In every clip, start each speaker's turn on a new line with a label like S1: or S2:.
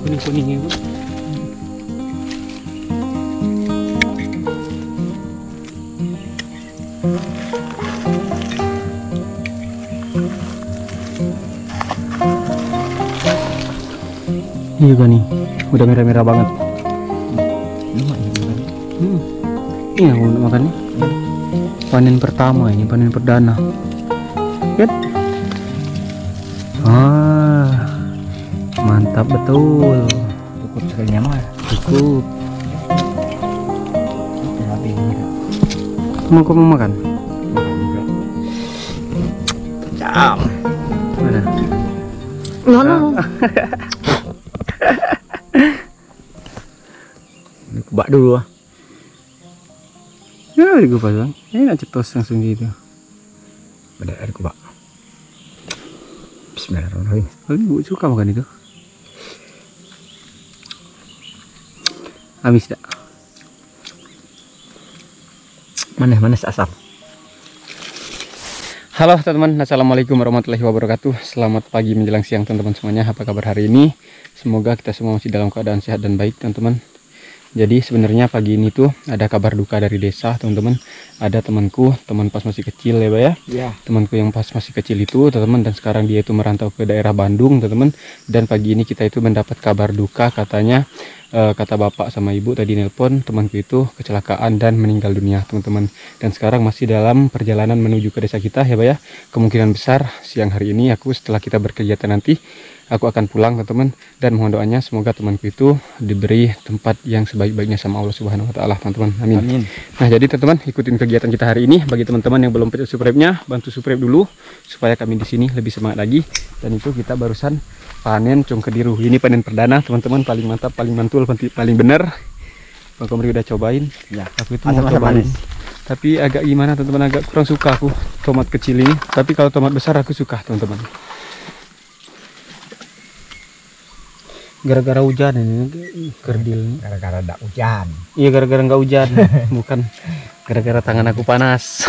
S1: Kuning-kuningnya bu. Iya kan nih, udah merah-merah banget. Ini aku nak makan nih. Panen pertama ini, panen perdana. Lihat. Mantap betul.
S2: Cukup sekalinya mah.
S1: Cukup. Kamu mau makan?
S2: Cam.
S1: Mana?
S2: Mana? Kubak dulu ah.
S1: Ya, gue pasang. Ini nak cetos langsung gitu.
S2: Ada air kubak. Bismillahirrahmanirrahim.
S1: Ibu suka makan itu. Amis tak?
S2: Manis asam.
S1: Halo teman-teman, assalamualaikum warahmatullahi wabarakatuh. Selamat pagi menjelang siang teman-teman semuanya. Apa kabar hari ini? Semoga kita semua masih dalam keadaan sehat dan baik teman-teman. Jadi sebenarnya pagi ini tuh ada kabar duka dari desa teman-teman. Ada temanku, teman pas masih kecil ya Pak ya.
S2: Iya.
S1: Temanku yang pas masih kecil itu teman-teman, dan sekarang dia itu merantau ke daerah Bandung teman-teman. Dan pagi ini kita itu mendapat kabar duka, katanya kata bapak sama ibu tadi nelpon, temanku itu kecelakaan dan meninggal dunia teman-teman. Dan sekarang masih dalam perjalanan menuju ke desa kita ya Pak ya. Kemungkinan besar siang hari ini aku setelah kita berkegiatan nanti aku akan pulang teman-teman, dan mohon doanya semoga temanku itu diberi tempat yang sebaik-baiknya sama Allah Subhanahu wa taala teman-teman. Amin.
S2: Amin.
S1: Nah, jadi teman-teman ikutin kegiatan kita hari ini. Bagi teman-teman yang belum pencet subscribe-nya, bantu subscribe dulu supaya kami di sini lebih semangat lagi. Dan itu kita barusan panen cung kediru. Ini panen perdana teman-teman, paling mantap, paling mantul, paling bener. Bang Komri udah cobain.
S2: Ya.
S1: Aku itu mau cobain. Tapi agak gimana teman-teman, agak kurang suka aku tomat kecil ini. Tapi kalau tomat besar aku suka teman-teman. Gara-gara hujan ini kerdil.
S2: Gara-gara tidak hujan.
S1: Iya, gara-gara nggak hujan. Bukan gara-gara tangan aku panas.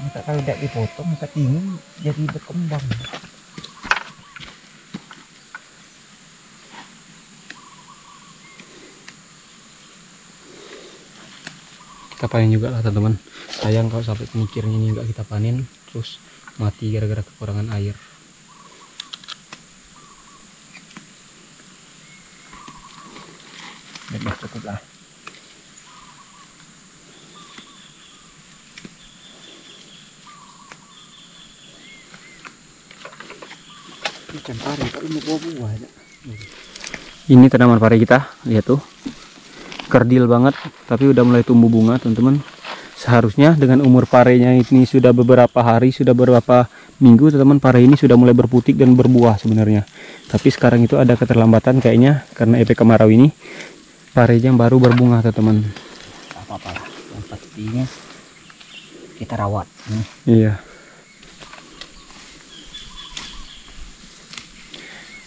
S2: Maka kalau tidak dipotong maka tinggi jadi berkembang.
S1: Kita panen juga lah teman-teman. Sayang kalau sampai mikirnya ini nggak kita panen terus mati gara-gara kekurangan air.
S2: Sudah cukup lah. Ikan pari kalau mau buah-buah ya.
S1: Ini tanaman pari kita, lihat tuh. Kerdil banget, tapi udah mulai tumbuh bunga teman-teman. Seharusnya dengan umur parenya ini sudah beberapa hari, sudah beberapa minggu teman-teman, pare ini sudah mulai berputik dan berbuah sebenarnya. Tapi sekarang itu ada keterlambatan kayaknya karena efek kemarau ini. Parenya baru berbunga teman-teman.
S2: Apa-apa lah, yang pastinya kita rawat.
S1: Iya.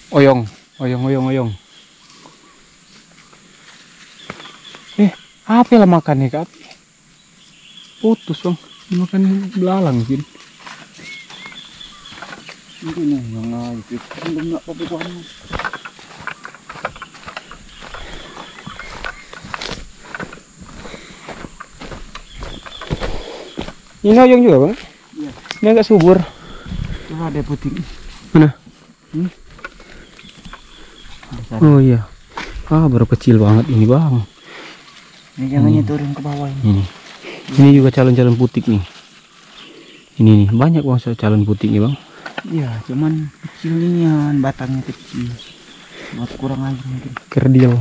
S1: Oyong. Apa lah makannya kak? Putus bang, makan belalang gitu.
S2: Ini yang itu belum nak apa-apa.
S1: Ini oyong juga bang?
S2: Iya.
S1: Ini agak subur.
S2: Tuh ada putih.
S1: Mana? Oh iya. Baru kecil banget ini bang.
S2: Ini jangan turun ke bawah ini.
S1: Ini juga calon-calon putik nih. Ini nih banyak bang calon putik nih bang.
S2: Iya, cuman kecil nih ya, batangnya kecil. Buat kurang air mungkin.
S1: Kerdil.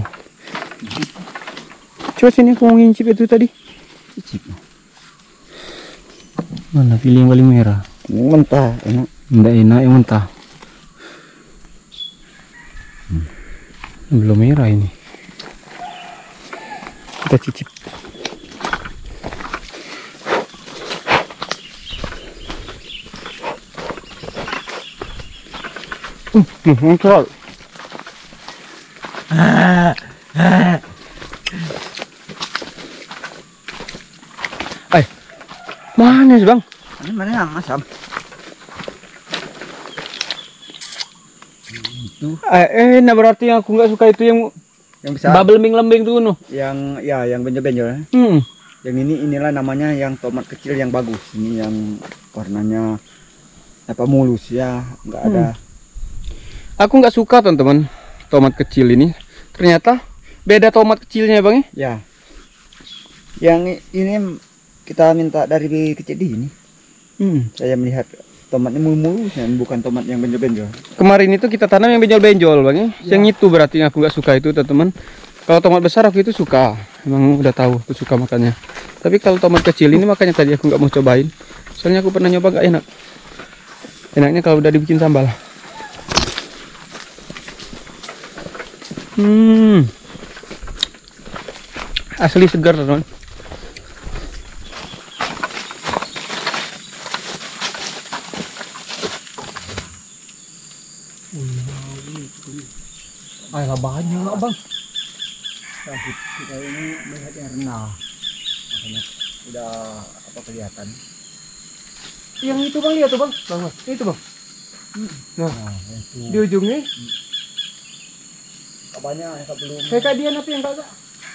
S1: Coba sini aku mau ngincip itu tadi.
S2: Cicip.
S1: Mana pilih yang paling merah?
S2: Mentah, enak.
S1: Enggak enak yang mentah. Belum merah ini. Kita cicip. Muncul. Mana sih bang?
S2: Ini mana yang asam? Itu
S1: Nah berarti yang aku nggak suka itu yang
S2: besar.
S1: bubble lembing tuh no.
S2: Yang ya yang benjol-benjol. Yang inilah namanya yang tomat kecil yang bagus. Ini yang warnanya apa mulus ya, nggak ada.
S1: Aku nggak suka teman-teman tomat kecil ini. Ternyata beda tomat kecilnya bang
S2: ya. Yang ini kita minta dari kecil di ini. Saya melihat tomatnya mulus dan bukan tomat yang benjol-benjol.
S1: Kemarin itu kita tanam yang benjol-benjol bang ya. Yang itu berarti aku nggak suka itu teman-teman. Kalau tomat besar aku itu suka. Emang udah tahu aku suka makannya. Tapi kalau tomat kecil ini makanya tadi aku nggak mau cobain. Soalnya aku pernah nyoba nggak enak. Enaknya kalau udah dibikin sambal. Asli segar teman.
S2: Air banyak bang. Kita ini melihat yang rendah. Makanya udah apa kelihatan.
S1: Yang itu bang lihat tuh bang. Itu bang. Nah,
S2: itu.
S1: di ujungnya.
S2: Banyak yang belum.
S1: Kayak dia apa yang kagak?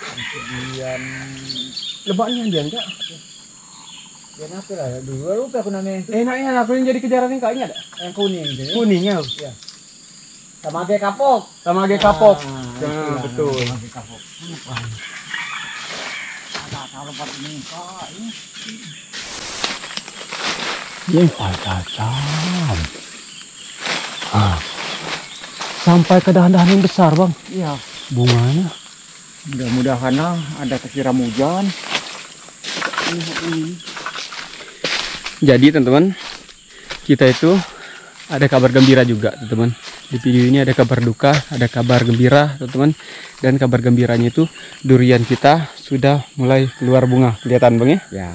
S2: Kemudian
S1: Lebaknya dia enggak?
S2: dia apa lah? Dulu lupa aku namanya itu.
S1: Enaknya aku yang jadi kejaran yang kayaknya ada.
S2: Yang kuning itu.
S1: Kuningnya.
S2: Ya. Sama kayak kapok.
S1: Sama kayak kapok.
S2: Nah,
S1: betul.
S2: Sama kayak kapok. Ada kalau part ini kok ini.
S1: Ini tajam. Sampai ke dahan-dahan yang besar bang.
S2: Iya.
S1: Bunganya.
S2: Mudah-mudahan ada kesiram hujan.
S1: Jadi teman-teman, kita itu ada kabar gembira juga teman-teman. Di video ini ada kabar duka, ada kabar gembira teman-teman. Dan kabar gembiranya itu durian kita sudah mulai keluar bunga. Kelihatan bang ya?
S2: Ya.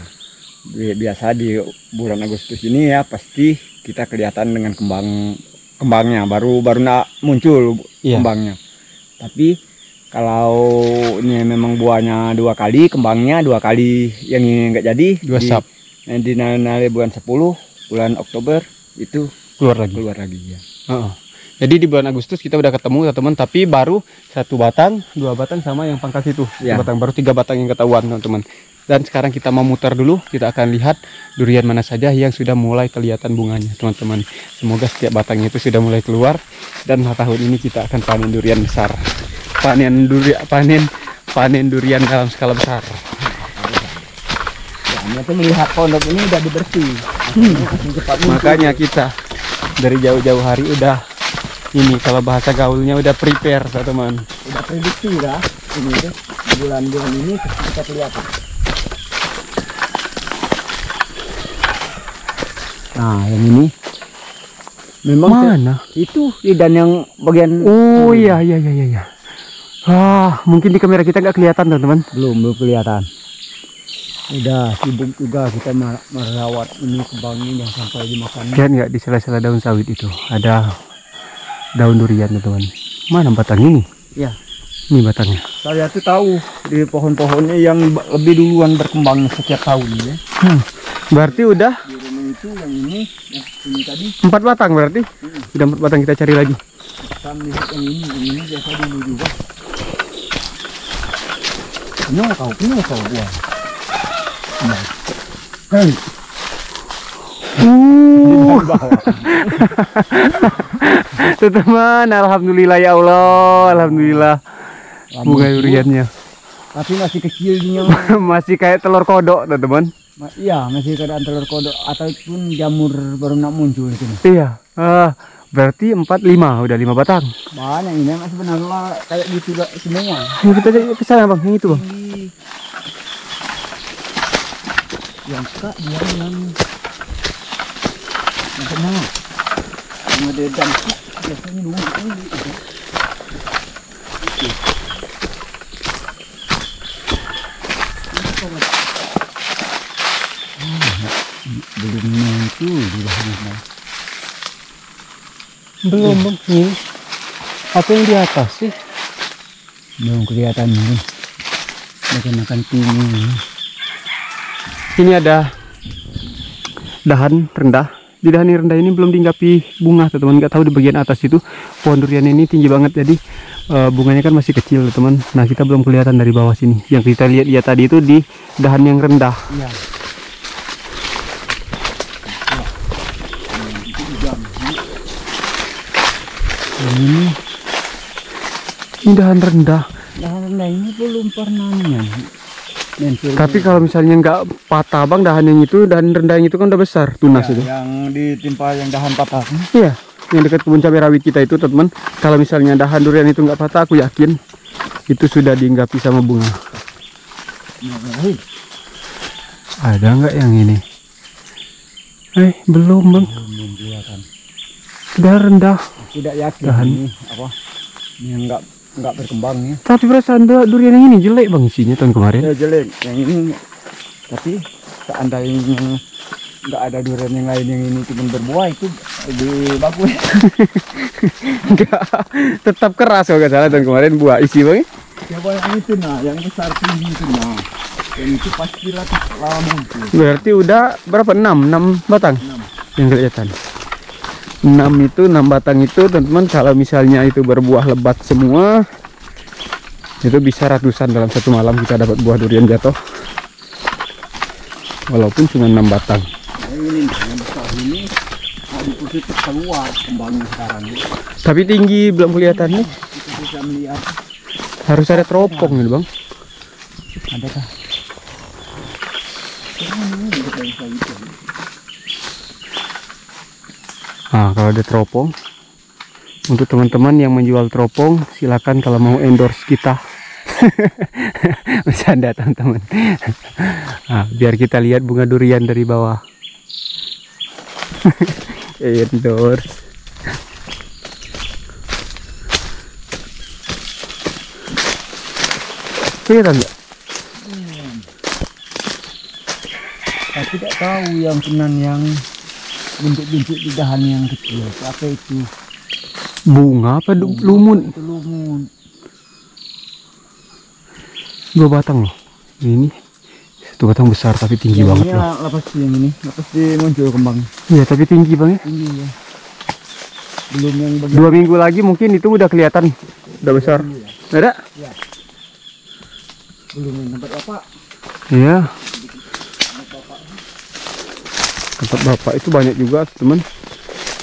S2: Biasa di bulan Agustus ini ya pasti kita kelihatan dengan kembangnya baru muncul kembangnya. Tapi kalau ini memang buahnya 2 kali, kembangnya 2 kali, yang ini enggak jadi
S1: 2 sap.
S2: Di bulan 10, bulan Oktober itu keluar lagi ya.
S1: Jadi di bulan Agustus kita udah ketemu teman-teman, tapi baru 1 batang, 2 batang sama yang pangkas itu.
S2: Ya.
S1: Batang baru 3 batang yang ketahuan teman-teman. Dan sekarang kita mau muter dulu, kita akan lihat durian mana saja yang sudah mulai kelihatan bunganya teman-teman. Semoga setiap batangnya itu sudah mulai keluar dan tahun ini kita akan panen durian besar. Panen durian dalam skala besar.
S2: Ya, itu melihat pondok ini udah dibersih.
S1: Makanya kita dari jauh-jauh hari udah ini, kalau bahasa gaulnya udah prepare teman-teman.
S2: Udah prediksi lah ini tuh bulan-bulan ini kita kelihatan. Nah, yang ini memang
S1: mana?
S2: Itu dan yang bagian
S1: Oh iya. Mungkin di kamera kita nggak kelihatan teman-teman.
S2: Belum kelihatan. Udah sibuk juga kita merawat ini kembang ini yang sampai dimakan.
S1: Lihat nggak di sela-sela daun sawit itu ada daun durian teman-teman. Mana batang ini?
S2: Ya.
S1: Ini batangnya.
S2: Saya tuh tahu di pohon-pohonnya yang lebih duluan berkembang setiap tahun ya.
S1: Berarti udah
S2: Di rumah itu yang ini tadi
S1: 4 batang berarti. Udah 4 batang, kita cari lagi.
S2: kita lihat yang ini biasa dulu juga. Punya kau buah. Nah.
S1: Teman-teman, alhamdulillah ya Allah, alhamdulillah. Bunga duriannya
S2: Tapi masih kecilnya.
S1: masih kayak telur kodok teman-teman.
S2: Iya, masih keadaan telur kodok ataupun jamur baru nak muncul itu.
S1: Iya. Berarti 4, 5, udah 5 batang.
S2: Banyak ini masih sebenarnya kayak gitu semua.
S1: Ayo kita cari ke sana bang, yang itu bang.
S2: Yang kak dia yang benar. Yang ada dan biasanya dulu itu.
S1: Belum bang, ini apa yang di atas sih?
S2: Belum kelihatan ini. Makan tinggi.
S1: Ini ada dahan rendah. Di dahan yang rendah ini belum dihinggapi bunga teman-teman. Nggak tahu di bagian atas itu pohon durian ini tinggi banget, jadi bunganya kan masih kecil teman. Nah kita belum kelihatan dari bawah sini. Yang kita lihat tadi itu di dahan yang rendah.
S2: Iya.
S1: Ini dahan rendah.
S2: Dahan rendah ini belum pernah
S1: Tapi kalau misalnya nggak patah bang, dahan yang rendah yang itu kan udah besar tunas
S2: ya,
S1: itu.
S2: Yang ditimpa yang dahan patah.
S1: Iya, yang dekat kebun cabai rawit kita itu teman. Kalau misalnya dahan durian itu nggak patah, aku yakin itu sudah dihinggapi sama bunga. Ada nggak yang ini? Belum bang.
S2: Belum kelihatan.
S1: Sudah rendah.
S2: Tidak yakin
S1: Dahan.
S2: ini apa? Ini nggak berkembang ya.
S1: Tapi perasaan durian yang ini jelek bang isinya tahun kemarin.
S2: Ya jelek. Yang ini tapi seandainya nggak ada durian yang lain yang ini cuma berbuah itu lebih bagus.
S1: Enggak, tetap keras kalau nggak salah tahun kemarin buah isi bang.
S2: Coba yang itu yang besar tinggi itu yang itu pasti lama muncul.
S1: Berarti udah berapa? 6 batang
S2: 6.
S1: yang kelihatan. 6 batang itu teman-teman, kalau misalnya itu berbuah lebat semua itu bisa ratusan dalam satu malam kita dapat buah durian jatuh, walaupun cuma 6 batang.
S2: Ini yang besar ini di positif keluar kembangnya sekarang ini.
S1: Tapi tinggi belum kelihatan nih.
S2: Kita bisa melihat.
S1: Harus ada teropong nih bang.
S2: Adakah?
S1: Nah kalau ada teropong, untuk teman-teman yang menjual teropong silakan kalau mau endorse kita. Bercanda teman-teman. Nah, biar kita lihat bunga durian dari bawah. Endorse. Kelihatan nggak?
S2: Saya tidak tahu yang kenan yang bintik-bintik di dahan yang kecil. Apa itu?
S1: Bunga apa lumun?
S2: Itu lumun.
S1: 2 batang loh. Ini 1 batang besar tapi tinggi banget loh.
S2: Lepas yang ini, lepas muncul kembang.
S1: Iya tapi tinggi bang ya.
S2: Tinggi ya. Belum yang bagian
S1: 2 minggu lagi mungkin itu udah kelihatan, udah besar. Ada?
S2: ya. Belum yang tempat apa?
S1: Iya. Tempat bapak itu banyak juga teman,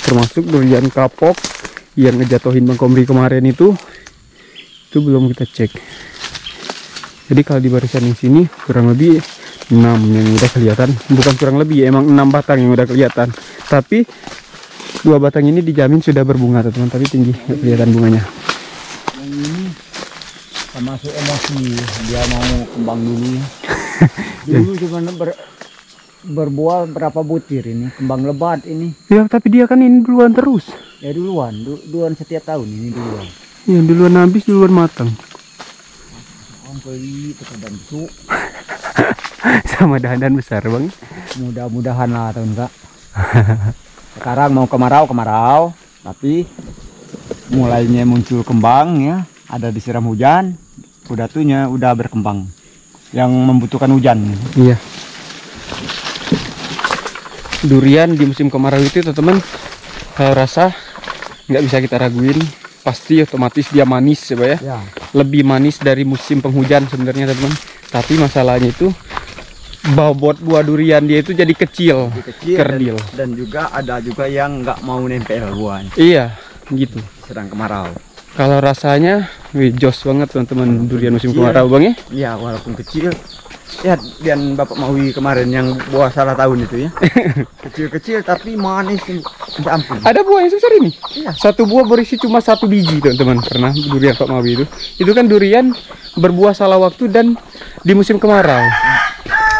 S1: termasuk durian kapok yang ngejatuhin Bang Komri kemarin itu belum kita cek. Jadi kalau di barisan yang sini kurang lebih 6 yang udah kelihatan, bukan kurang lebih emang 6 batang yang udah kelihatan. Tapi 2 batang ini dijamin sudah berbunga teman, tapi tinggi nggak kelihatan bunganya.
S2: Yang ini termasuk emosi, dia mau kembang dulu. Dulu cuma berbuah berapa butir ini, kembang lebat ini.
S1: Ya tapi dia kan ini duluan terus.
S2: Ya duluan setiap tahun ini duluan.
S1: Ya duluan habis, duluan matang. Sama dahan besar bang.
S2: Mudah-mudahan lah tahun kak. Sekarang mau kemarau, tapi mulainya muncul kembang ya, ada disiram hujan, udah berkembang. Yang membutuhkan hujan.
S1: Iya. Durian di musim kemarau itu teman-teman, saya rasa nggak bisa kita raguin, pasti otomatis dia manis ya. Lebih manis dari musim penghujan sebenarnya teman-teman. Tapi masalahnya itu bobot buah durian dia itu jadi kecil kerdil.
S2: Dan juga ada juga yang nggak mau nempel buahnya.
S1: Iya, gitu.
S2: Sedang kemarau.
S1: Kalau rasanya jos banget teman-teman durian musim kemarau bang ya.
S2: Iya, walaupun kecil. Ya, dan Bapak Mawi kemarin yang buah salah tahun itu ya. Kecil-kecil tapi manis. Ampun.
S1: Ada buah yang sebesar ini.
S2: Iya.
S1: Satu buah berisi cuma 1 biji teman-teman. Pernah durian Pak Mawi itu. Itu kan durian berbuah salah waktu dan di musim kemarau.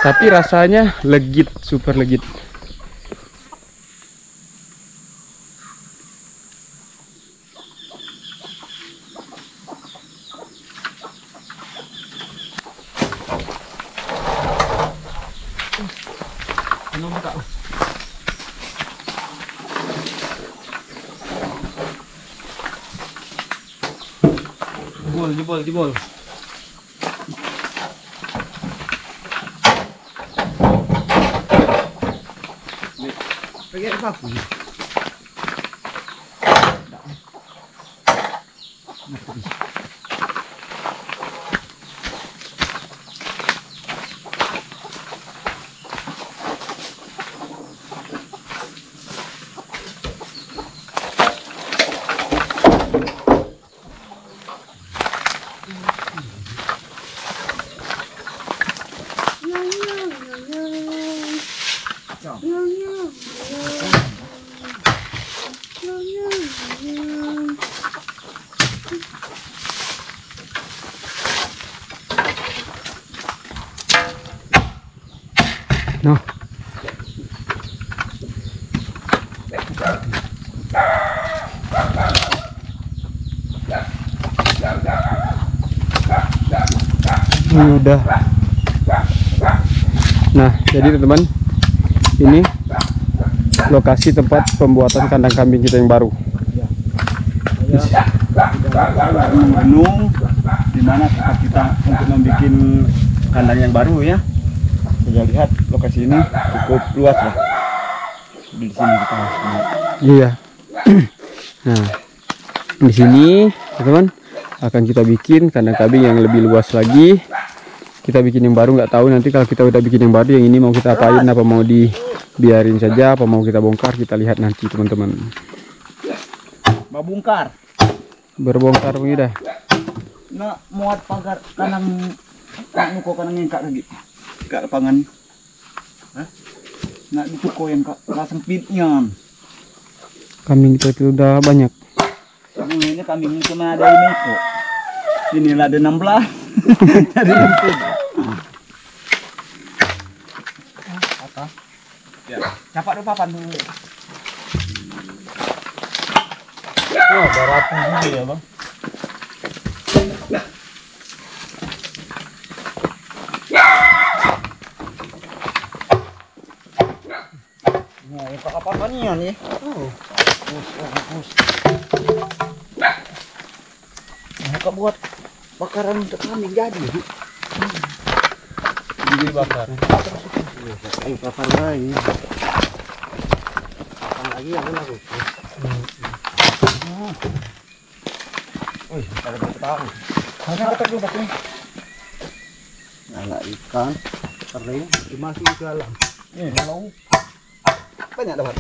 S1: Tapi rasanya legit, super legit. Jebol.
S2: Pakai apa pun.
S1: Noh. Ini udah. Nah, jadi teman-teman, ini lokasi tempat pembuatan kandang kambing kita yang baru.
S2: Gunung di mana kita untuk membuat kandang yang baru ya. Sudah lihat lokasi ini cukup luas lah. Di sini kita harus lihat.
S1: Iya. Nah, di sini teman-teman akan kita bikin kandang kambing yang lebih luas lagi. Kita bikin yang baru, nggak tahu nanti kalau kita udah bikin yang baru, yang ini mau kita apain, apa mau dibiarin saja, apa mau kita bongkar, kita lihat nanti teman-teman.
S2: Mau bongkar.
S1: Berbongkar begitu dah.
S2: Nak muat pagar kandang, nak nuko kandang yang kak lagi. Kak lapangan. Hah? Nak dituko yang kak sempitnya.
S1: Kambing kita itu udah banyak.
S2: Ini kambing cuma ada ini kok. Inilah ada 16. Jadi itu. Apa? Ya, capak dulu papan dulu. Oh, barapan ini ya, Bang. Nah, ini papannya nih. Bagus. Nah, kok buat bakaran untuk kambing jadi.
S1: Jadi bakar.
S2: Ayo bakar lagi. Bakar lagi yang lagu. Wih, ada bertahu. Mana ketak dulu ini? Ada ikan kering dimasukin ke dalam. Kalau banyak dapat.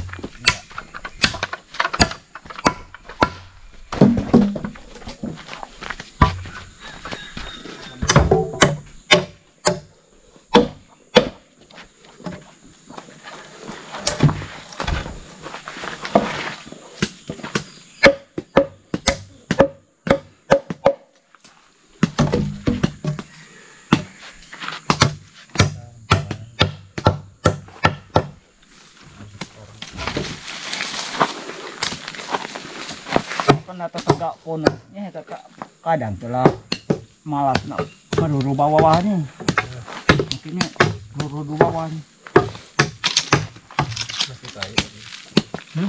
S2: Atau tegak ponnya kakak kadang telah malas nak meruru bawahnya mungkinnya meruru bawahnya masih kayu ya.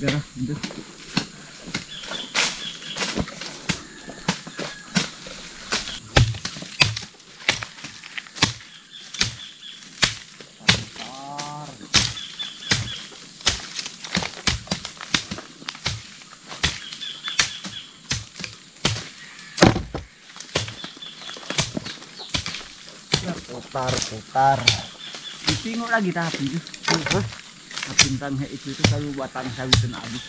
S2: Biar itu. Putar. Ditengok lagi tapi itu. Bintang itu selalu batang sawit dan habis.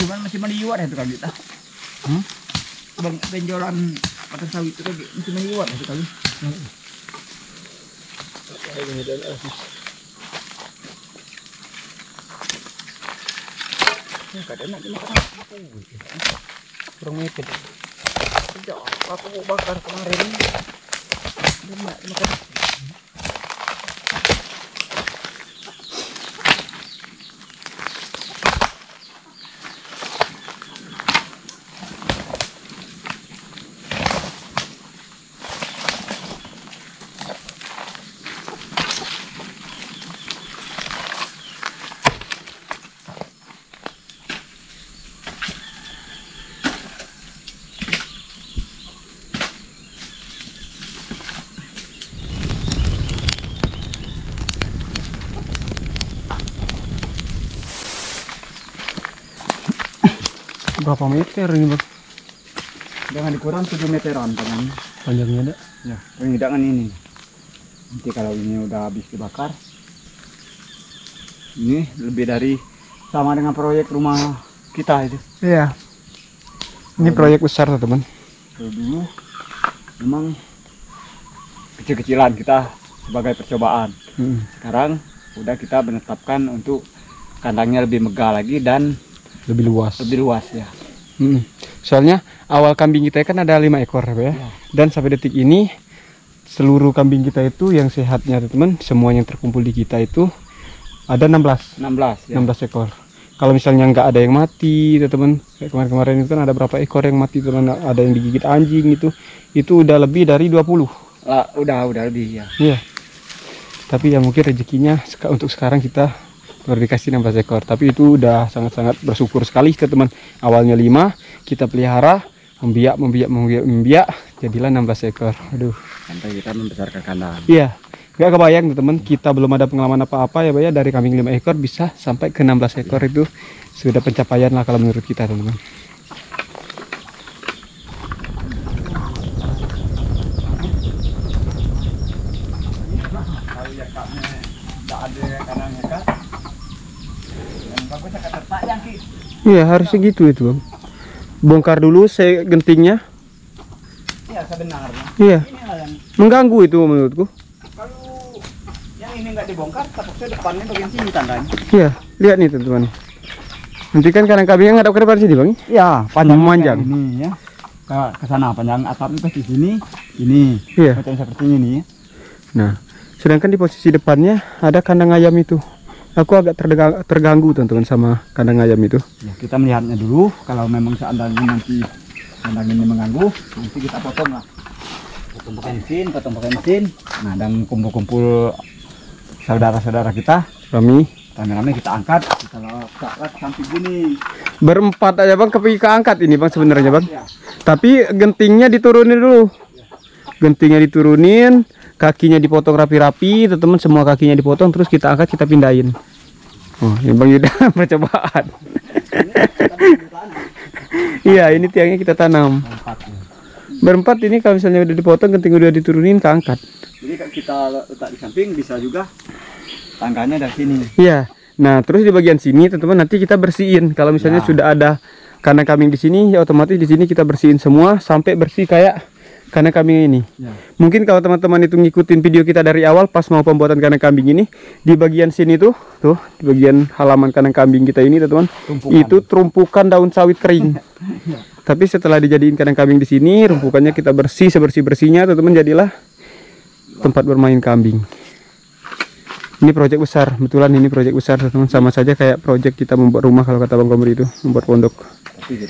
S2: Cuman masih meliwat itu kali kita. Bang benjolan patah sawit itu lagi masih meliwat itu kali. Kadang nak dimakan
S1: kurang mepet.
S2: sejak aku bakar kemarin. Dia nak dimakan.
S1: Berapa meter ini bang?
S2: Jangan dikurang 7 meteran tangannya.
S1: Panjangnya ada?
S2: Ya, pengidangan ini. Nanti kalau ini udah habis dibakar, ini lebih dari sama dengan proyek rumah kita itu.
S1: Iya. Ini proyek besar teman.
S2: Kalau dulu memang kecil-kecilan kita sebagai percobaan. Sekarang udah kita menetapkan untuk kandangnya lebih megah lagi dan
S1: Lebih luas.
S2: lebih luas ya.
S1: Soalnya awal kambing kita kan ada 5 ekor ya. Dan sampai detik ini seluruh kambing kita itu yang sehatnya teman, semua yang terkumpul di kita itu ada 16
S2: 16 ya.
S1: 16 ekor. Kalau misalnya nggak ada yang mati teman, kayak kemarin-kemarin itu kan ada berapa ekor yang mati teman, ada yang digigit anjing itu udah lebih dari 20.
S2: Lah, udah lebih ya.
S1: Iya. Tapi ya mungkin rezekinya untuk sekarang kita baru dikasih 16 ekor. Tapi itu udah sangat-sangat bersyukur sekali teman. Awalnya 5 kita pelihara, membiak, jadilah 16 ekor. Aduh.
S2: Sampai kita membesarkan kandang.
S1: Iya. Gak kebayang teman, kita belum ada pengalaman apa-apa ya Bay, dari kambing 5 ekor bisa sampai ke 16 ekor itu sudah pencapaian lah kalau menurut kita teman.
S2: Kalau ya kaknya tidak ada kandangnya kan, yang bagusnya kata tak yang ki.
S1: Iya harusnya gitu itu bang. Bongkar dulu gentingnya.
S2: Iya sebenarnya.
S1: Iya.
S2: Inilah yang
S1: Mengganggu itu menurutku.
S2: kalau yang ini nggak dibongkar, tapuknya depannya bagian sini tandanya.
S1: Iya, lihat nih teman-teman. Nanti kan kandang kambingnya ngadap ke depan sini bang.
S2: Iya, panjang
S1: Memanjang.
S2: ini ya. Ke sana panjang atapnya pasti sini, ini.
S1: Iya.
S2: Macam seperti ini ya.
S1: Nah, sedangkan di posisi depannya ada kandang ayam itu. Aku agak terganggu teman-teman sama kandang ayam itu.
S2: Ya, kita melihatnya dulu. Kalau memang seandainya nanti kandang ini mengganggu, nanti kita potong lah. Potong pakai mesin. Nah, dan kumpul-kumpul saudara-saudara kita,
S1: Kami
S2: rame-rame kita angkat, kita letakkan samping gini.
S1: berempat aja bang keangkat ini bang sebenarnya bang.
S2: Ya.
S1: Tapi gentingnya diturunin dulu. Gentingnya diturunin, kakinya dipotong rapi-rapi, teman-teman semua kakinya dipotong terus kita angkat kita pindahin. Oh, ini Bang Yuda percobaan. Iya, ini tiangnya kita tanam. Berempat ini kalau misalnya udah dipotong, genting udah diturunin, keangkat.
S2: Jadi kalau kita letak di samping bisa juga tangganya dari sini.
S1: Iya. Nah, terus di bagian sini teman-teman nanti kita bersihin. Kalau misalnya sudah ada kandang kambing di sini, ya otomatis di sini kita bersihin semua sampai bersih kayak kandang kambing ini.
S2: Ya.
S1: Mungkin kalau teman-teman itu ngikutin video kita dari awal pas mau pembuatan kandang kambing ini, di bagian sini tuh di bagian halaman kandang kambing kita ini teman-teman, itu terumpukan daun sawit kering. Tapi setelah dijadiin kandang kambing di sini, rumpukannya kita bersih sebersih-bersihnya, teman-teman, jadilah tempat bermain kambing. Ini proyek besar, betulan ini proyek besar, teman-teman. Sama saja kayak proyek kita membuat rumah kalau kata Bang Komri itu, membuat pondok.
S2: Tapi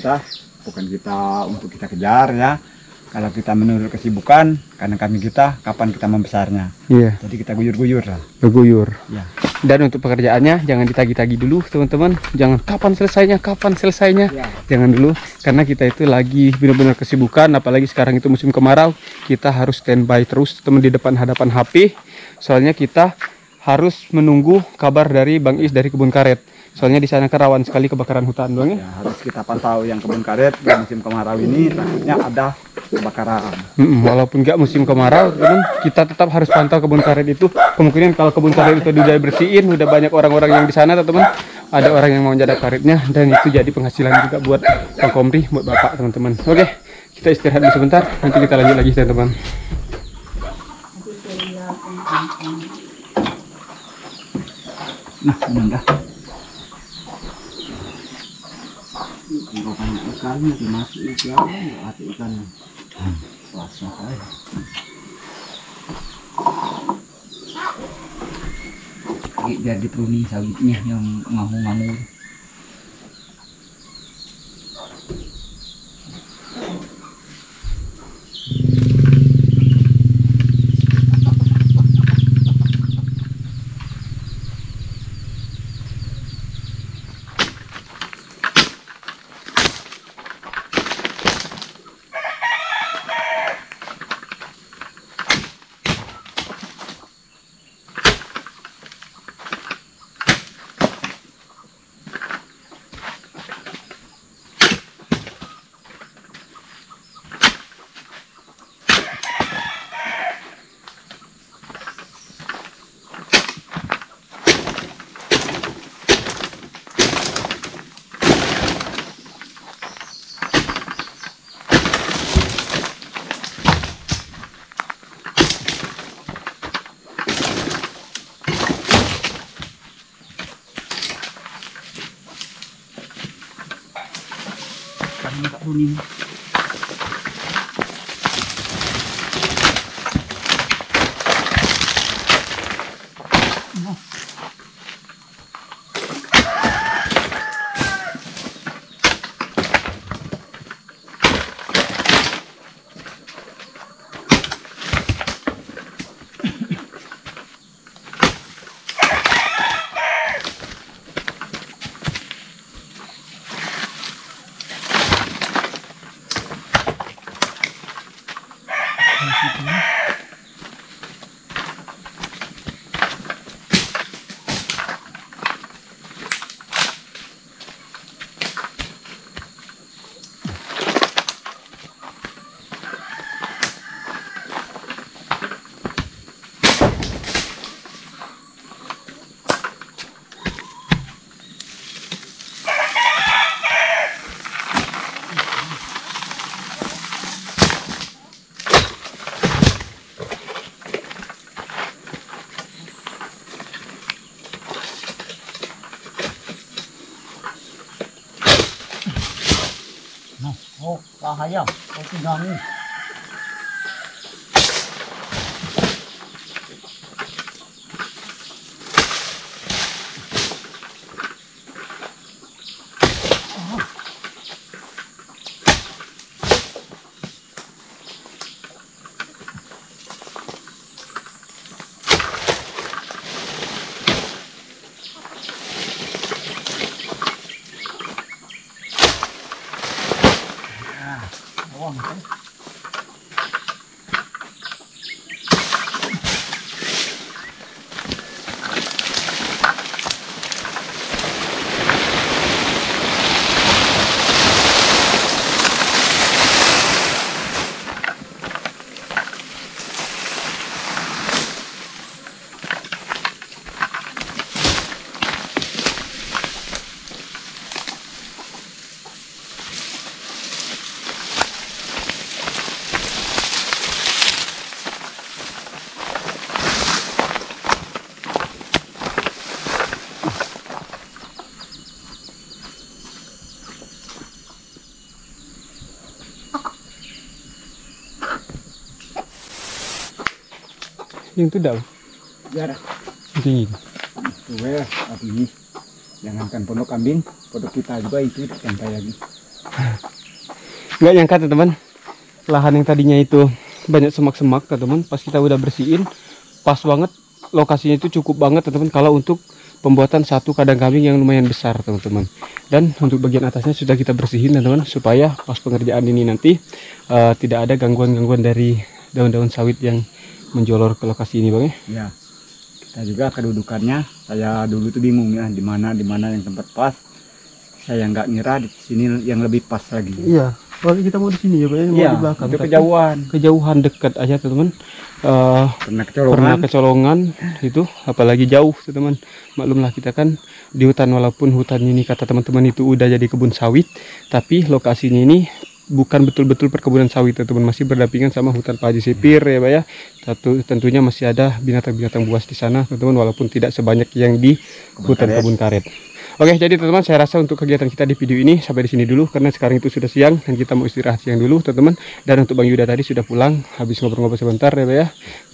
S2: bukan kita untuk kita kejar ya. Kalau kita menurut kesibukan, karena kambing kita, kapan kita membesarnya.
S1: Iya.
S2: Jadi kita guyur-guyur lah.
S1: Berguyur.
S2: Ya.
S1: Dan untuk pekerjaannya jangan ditagi-tagi dulu, teman-teman. Jangan kapan selesainya.
S2: Ya.
S1: Jangan dulu, karena kita itu lagi benar-benar kesibukan. Apalagi sekarang itu musim kemarau, kita harus standby terus, teman, di depan hadapan HP. Soalnya kita harus menunggu kabar dari Bang Is dari kebun karet. Soalnya di sana kan rawan sekali kebakaran hutan, Bang ya.
S2: Harus kita pantau yang kebun karet di musim kemarau ini, takutnya ada kebakaran.
S1: Walaupun nggak musim kemarau, teman, kita tetap harus pantau kebun karet itu. Kemungkinan kalau kebun karet itu udah bersihin, udah banyak orang-orang yang di sana, teman, ada orang yang mau jadak karetnya, dan itu jadi penghasilan juga buat Bang Komri, buat Bapak, teman-teman. Oke, kita istirahat dulu sebentar, nanti kita lanjut lagi, teman-teman.
S2: Nah, ini dah. Kalau banyak ikannya dimasuk ikan, ada ikan basah aja. Biar diperuni sawitnya yang ngamuk-ngamuk. Karena tak kuning. Oh, bahaya. Oh, tsunami.
S1: yang itu dah.
S2: Jarah.
S1: Tinggi.
S2: Tuh ya, tapi ini jangankan pondok kambing, pondok kita juga itu sampai lagi.
S1: Nggak nyangka teman-teman, lahan yang tadinya itu banyak semak-semak teman-teman, pas kita udah bersihin, pas banget lokasinya itu cukup banget teman-teman kalau untuk pembuatan satu kandang kambing yang lumayan besar teman-teman. Dan untuk bagian atasnya sudah kita bersihin teman-teman, supaya pas pengerjaan ini nanti tidak ada gangguan-gangguan dari daun-daun sawit yang menjolor ke lokasi ini bang ya.
S2: Ya, kita juga kedudukannya, saya dulu tuh bingung ya, di mana yang tempat pas. Saya nggak ngira di sini yang lebih pas lagi.
S1: Iya, kalau kita mau di sini ya, mau
S2: Iya,
S1: di belakang.
S2: itu kejauhan
S1: Dekat aja teman.
S2: Pernah
S1: kecolongan itu, apalagi jauh teman. Maklumlah kita kan di hutan, walaupun hutan ini kata teman-teman itu udah jadi kebun sawit, tapi lokasinya ini bukan betul-betul perkebunan sawit teman-teman, masih berdampingan sama hutan Pak Haji Sipir ya Pak ya. Tentunya masih ada binatang-binatang buas di sana teman-teman, walaupun tidak sebanyak yang di hutan kebun karet. Oke, jadi teman-teman, saya rasa untuk kegiatan kita di video ini sampai di sini dulu, karena sekarang itu sudah siang dan kita mau istirahat siang dulu teman-teman. Dan untuk Bang Yuda tadi sudah pulang habis ngobrol-ngobrol sebentar ya Pak ya,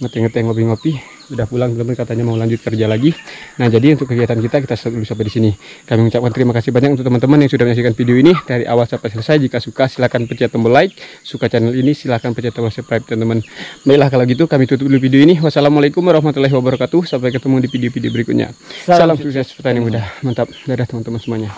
S1: ngeteh-ngeteh ngopi-ngopi, udah pulang teman-teman, katanya mau lanjut kerja lagi. Nah, jadi untuk kegiatan kita stop dulu sampai di sini. Kami mengucapkan terima kasih banyak untuk teman-teman yang sudah menyaksikan video ini dari awal sampai selesai. Jika suka silahkan pencet tombol like, suka channel ini silahkan pencet tombol subscribe teman-teman. Baiklah kalau gitu kami tutup dulu video ini. Wassalamualaikum warahmatullahi wabarakatuh. Sampai ketemu di video-video berikutnya. Salam sukses petani muda. Mantap. Dadah teman-teman semuanya.